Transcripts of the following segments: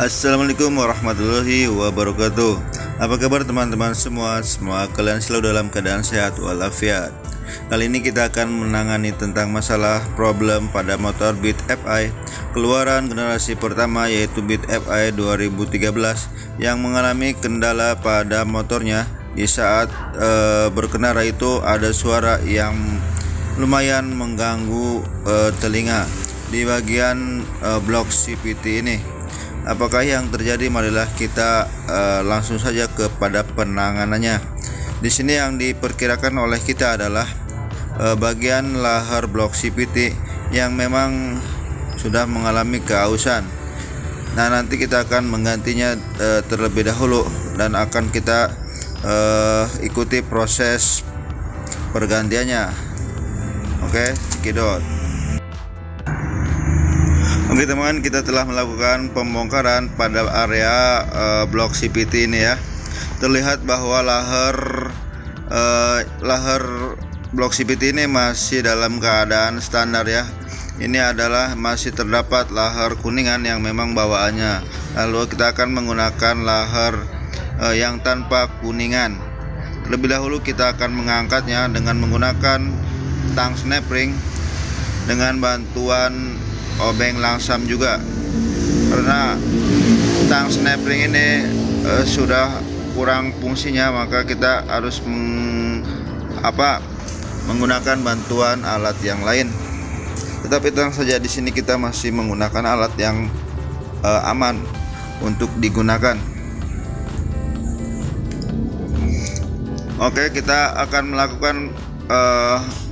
Assalamualaikum warahmatullahi wabarakatuh. Apa kabar teman-teman semua? Semoga kalian selalu dalam keadaan sehat walafiat. Kali ini kita akan menangani tentang masalah problem pada motor Beat FI keluaran generasi pertama, yaitu Beat FI 2013 yang mengalami kendala pada motornya. Di saat berkendara itu ada suara yang lumayan mengganggu telinga di bagian blok CVT ini. Apakah yang terjadi? Marilah kita langsung saja kepada penanganannya. Di sini yang diperkirakan oleh kita adalah bagian lahar blok CVT yang memang sudah mengalami keausan. Nah, nanti kita akan menggantinya terlebih dahulu dan akan kita ikuti proses pergantiannya. Oke, cekidot. Oke teman, kita telah melakukan pembongkaran pada area blok CVT ini ya. Terlihat bahwa lahar blok CVT ini masih dalam keadaan standar ya. Ini adalah masih terdapat lahar kuningan yang memang bawaannya. Lalu kita akan menggunakan lahar yang tanpa kuningan. Lebih dahulu kita akan mengangkatnya dengan menggunakan tang snap ring dengan bantuan obeng langsam juga, karena tang snap ring ini sudah kurang fungsinya, maka kita harus menggunakan bantuan alat yang lain. Tetapi tenang saja, di sini kita masih menggunakan alat yang aman untuk digunakan. Oke, kita akan melakukan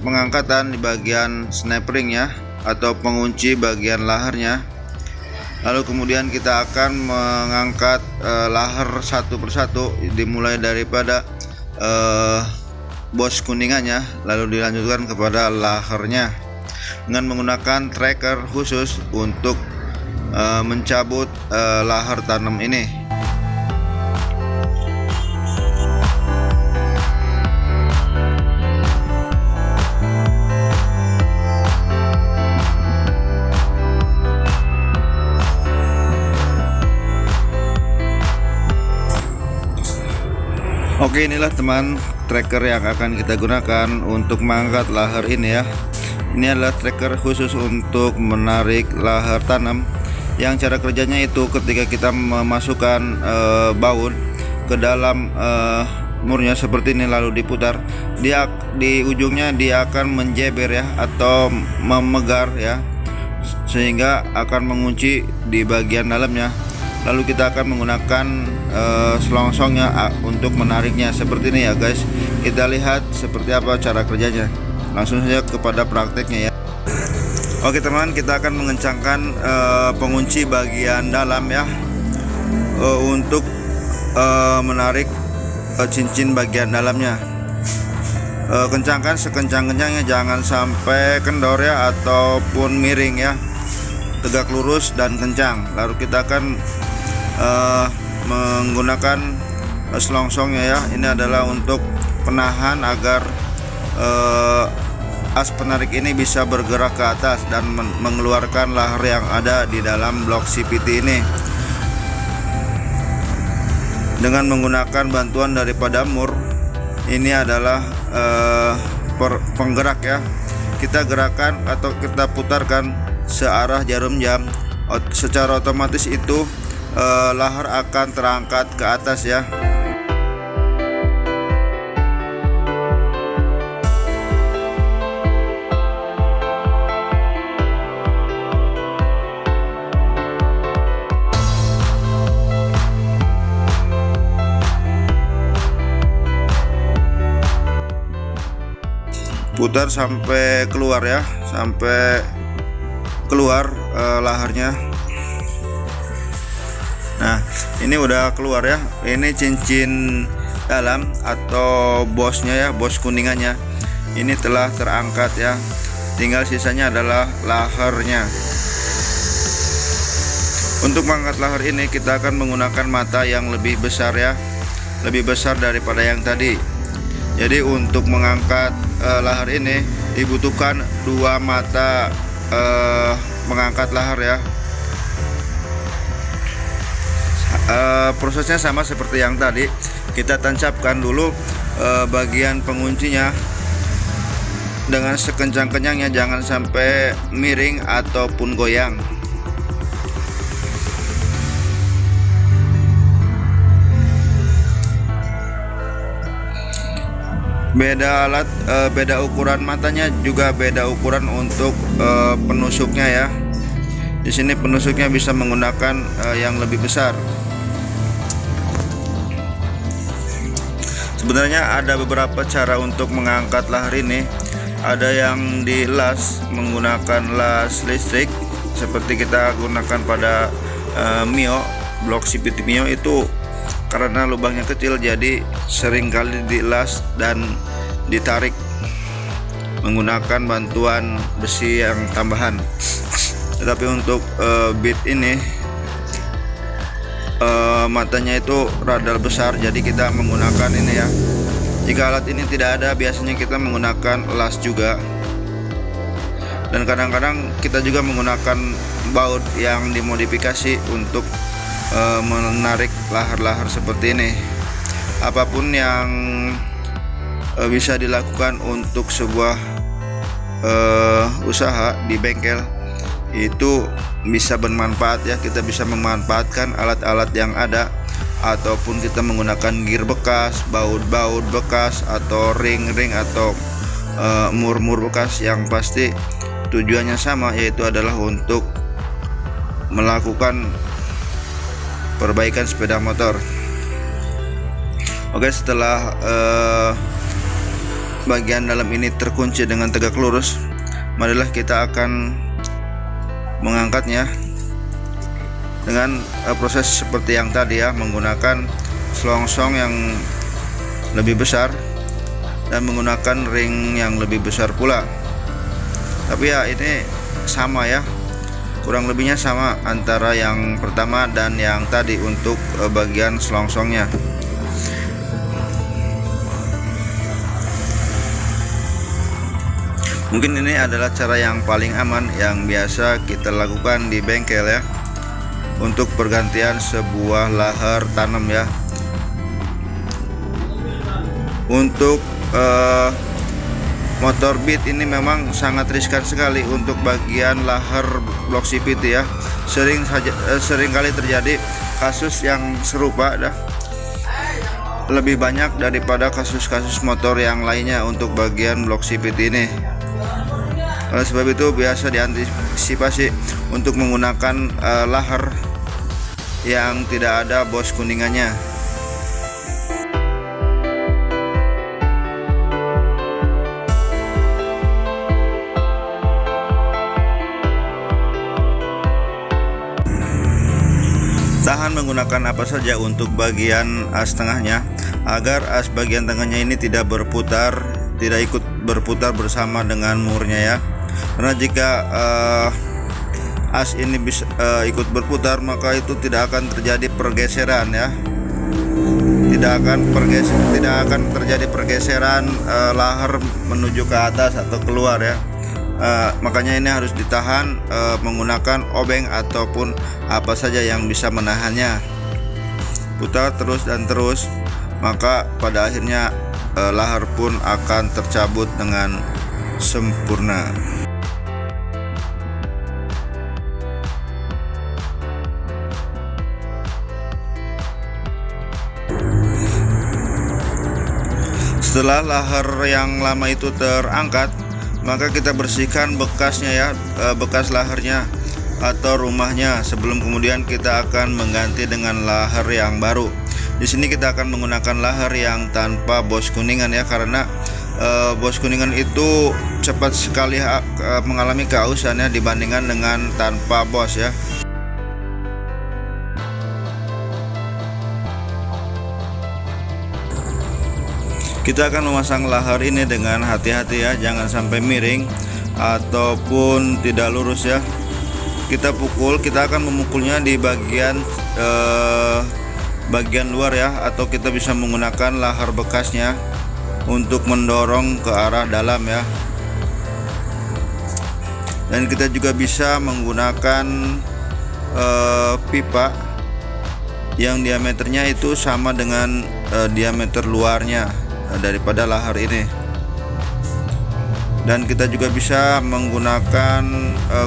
pengangkatan di bagian snap ring ya, atau pengunci bagian laharnya. Lalu kemudian kita akan mengangkat lahar satu persatu, dimulai daripada bos kuningannya, lalu dilanjutkan kepada laharnya dengan menggunakan tracker khusus untuk mencabut lahar tanam ini. Oke, inilah teman tracker yang akan kita gunakan untuk mengangkat lahar ini ya. Ini adalah tracker khusus untuk menarik lahar tanam, yang cara kerjanya itu ketika kita memasukkan baut ke dalam murnya seperti ini lalu diputar, dia di ujungnya dia akan menjeber ya, atau memegar ya, sehingga akan mengunci di bagian dalamnya. Lalu kita akan menggunakan selongsongnya untuk menariknya seperti ini ya guys. Kita lihat seperti apa cara kerjanya. Langsung saja kepada prakteknya ya. Oke teman, kita akan mengencangkan pengunci bagian dalam ya, untuk menarik cincin bagian dalamnya. Kencangkan sekencang-kencangnya, jangan sampai kendor ya, ataupun miring ya. Tegak lurus dan kencang. Lalu kita akan menggunakan selongsongnya ya. Ini adalah untuk penahan agar as penarik ini bisa bergerak ke atas dan mengeluarkan lahar yang ada di dalam blok CVT ini. Dengan menggunakan bantuan daripada mur, ini adalah penggerak ya. Kita gerakan atau kita putarkan searah jarum jam, secara otomatis itu lahar akan terangkat ke atas ya. Putar sampai keluar ya, sampai keluar laharnya. Nah, ini udah keluar ya. Ini cincin dalam atau bosnya ya, bos kuningannya. Ini telah terangkat ya. Tinggal sisanya adalah laharnya. Untuk mengangkat lahar ini kita akan menggunakan mata yang lebih besar ya. Lebih besar daripada yang tadi. Jadi untuk mengangkat lahar ini dibutuhkan dua mata mengangkat lahar ya. Prosesnya sama seperti yang tadi, kita tancapkan dulu bagian penguncinya dengan sekencang-kencangnya, jangan sampai miring ataupun goyang. Beda alat, beda ukuran matanya, juga beda ukuran untuk penusuknya ya. Di sini penusuknya bisa menggunakan yang lebih besar. Sebenarnya ada beberapa cara untuk mengangkat lahar ini. Ada yang dilas menggunakan las listrik seperti kita gunakan pada Mio, blok CVT Mio itu, karena lubangnya kecil jadi sering kali dilas dan ditarik menggunakan bantuan besi yang tambahan. Tetapi untuk beat ini matanya itu rada besar, jadi kita menggunakan ini ya. Jika alat ini tidak ada, biasanya kita menggunakan las juga, dan kadang-kadang kita juga menggunakan baut yang dimodifikasi untuk menarik lahar-lahar seperti ini. Apapun yang bisa dilakukan untuk sebuah usaha di bengkel itu bisa bermanfaat ya. Kita bisa memanfaatkan alat-alat yang ada, ataupun kita menggunakan gear bekas, baut-baut bekas, atau ring-ring atau mur-mur bekas, yang pasti tujuannya sama, yaitu adalah untuk melakukan perbaikan sepeda motor. Oke, setelah bagian dalam ini terkunci dengan tegak lurus, marilah kita akan mengangkatnya dengan proses seperti yang tadi ya, menggunakan selongsong yang lebih besar dan menggunakan ring yang lebih besar pula. Tapi ya ini sama ya, kurang lebihnya sama antara yang pertama dan yang tadi untuk bagian selongsongnya. Mungkin ini adalah cara yang paling aman yang biasa kita lakukan di bengkel ya, untuk pergantian sebuah lahar tanam ya. Untuk motor Beat ini memang sangat riskan sekali untuk bagian lahar blok CVT ya. Sering kali terjadi kasus yang serupa dah, lebih banyak daripada kasus-kasus motor yang lainnya untuk bagian blok CVT ini. Oleh sebab itu biasa diantisipasi untuk menggunakan lahar yang tidak ada bos kuningannya. Tahan menggunakan apa saja untuk bagian as tengahnya, agar as bagian tengahnya ini tidak ikut berputar bersama dengan murnya ya. Karena jika as ini bisa ikut berputar, maka itu tidak akan terjadi pergeseran ya. Tidak akan terjadi pergeseran lahar menuju ke atas atau keluar ya. Makanya ini harus ditahan menggunakan obeng ataupun apa saja yang bisa menahannya. Putar terus dan terus, maka pada akhirnya lahar pun akan tercabut dengan sempurna. Setelah lahar yang lama itu terangkat, maka kita bersihkan bekasnya ya, bekas laharnya atau rumahnya, sebelum kemudian kita akan mengganti dengan lahar yang baru. Di sini kita akan menggunakan lahar yang tanpa bos kuningan ya, karena bos kuningan itu cepat sekali mengalami keausan ya, dibandingkan dengan tanpa bos ya. Kita akan memasang lahar ini dengan hati-hati ya, jangan sampai miring ataupun tidak lurus ya. Kita akan memukulnya di bagian luar ya, atau kita bisa menggunakan lahar bekasnya untuk mendorong ke arah dalam ya. Dan kita juga bisa menggunakan pipa yang diameternya itu sama dengan diameter luarnya daripada lahar ini. Dan kita juga bisa menggunakan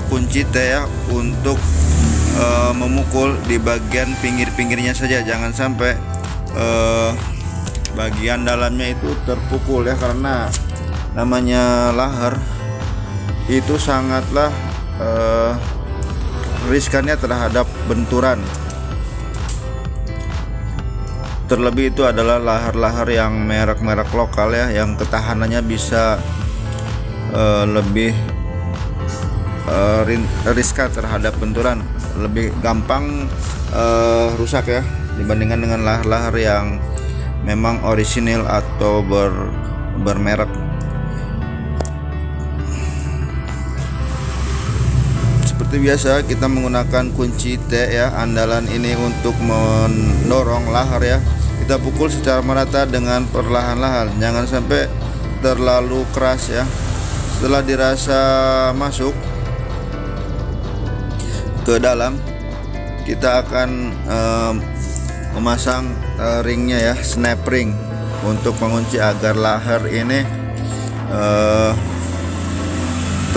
kunci T ya untuk memukul di bagian pinggir-pinggirnya saja, jangan sampai bagian dalamnya itu terpukul ya, karena namanya lahar itu sangatlah riskannya terhadap benturan. Terlebih itu adalah lahar-lahar yang merek-merek lokal ya, yang ketahanannya bisa lebih riskan terhadap benturan, lebih gampang rusak ya dibandingkan dengan lahar-lahar yang memang orisinil atau bermerek. Seperti biasa kita menggunakan kunci T ya, andalan ini untuk mendorong lahar ya. Kita pukul secara merata dengan perlahan-lahan, jangan sampai terlalu keras ya. Setelah dirasa masuk ke dalam, kita akan memasang ringnya ya, snap ring, untuk mengunci agar lahar ini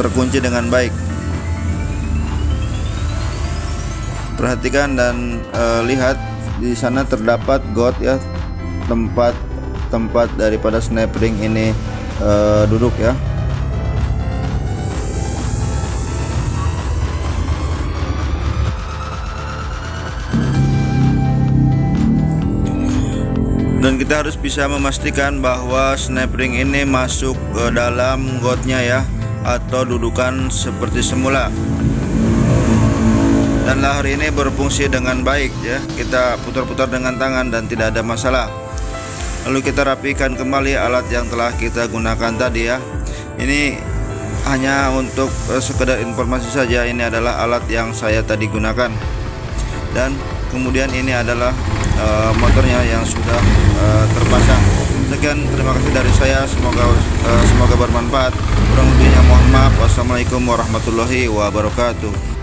terkunci dengan baik. Perhatikan dan lihat di sana terdapat got ya, tempat daripada snap ring ini duduk ya. Dan kita harus bisa memastikan bahwa snap ring ini masuk ke dalam gotnya ya, atau dudukan seperti semula. Dan lahar ini berfungsi dengan baik ya, kita putar-putar dengan tangan dan tidak ada masalah. Lalu kita rapikan kembali alat yang telah kita gunakan tadi ya. Ini hanya untuk sekedar informasi saja, ini adalah alat yang saya tadi gunakan. Dan kemudian ini adalah motornya yang sudah terpasang. Sekian, terima kasih dari saya, semoga bermanfaat. Kurang lebihnya mohon maaf. Wassalamualaikum warahmatullahi wabarakatuh.